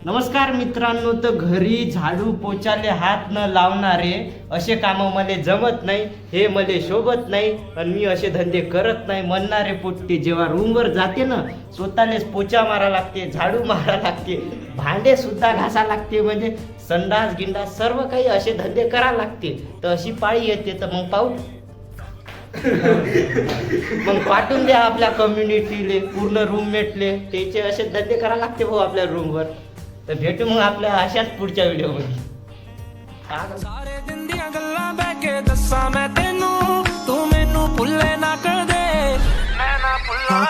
नमस्कार मित्रांनो, तर घरी झाडू पोचाले हात न लावणारे असे कामं मला जमत नाही, हे मला शोभत नाही आणि मी असे धंदे करत नाही म्हणणारे पोट्टे जेव्हा रूमवर जाते ना, स्वतःलेच पोचा मारा लागते, झाडू मारा लागते, भांडे सुद्धा घासा लागते, म्हणजे संडास गिंडास सर्व काही असे धंदे करा लागते. तर अशी पाळी येते, तर मग पाहू मग पाठवून द्या आपल्या कम्युनिटीले, पूर्ण रूममेटले, त्याचे असे धंदे करा लागते भाऊ आपल्या रूमवर. तर भेटू मग आपल्या अशाच पुढच्या व्हिडिओमध्ये. ਸਾਰੇ ਦਿਨ ਦੀਆਂ ਗੱਲਾਂ ਬਹਿ ਕੇ ਦੱਸਾਂ ਮੈਂ ਤੈਨੂੰ, ਤੂੰ ਮੈਨੂੰ ਭੁੱਲੇ ਨਾ ਕਰ ਦੇ, ਮੈਂ ਨਾ ਭੁੱਲਾਂ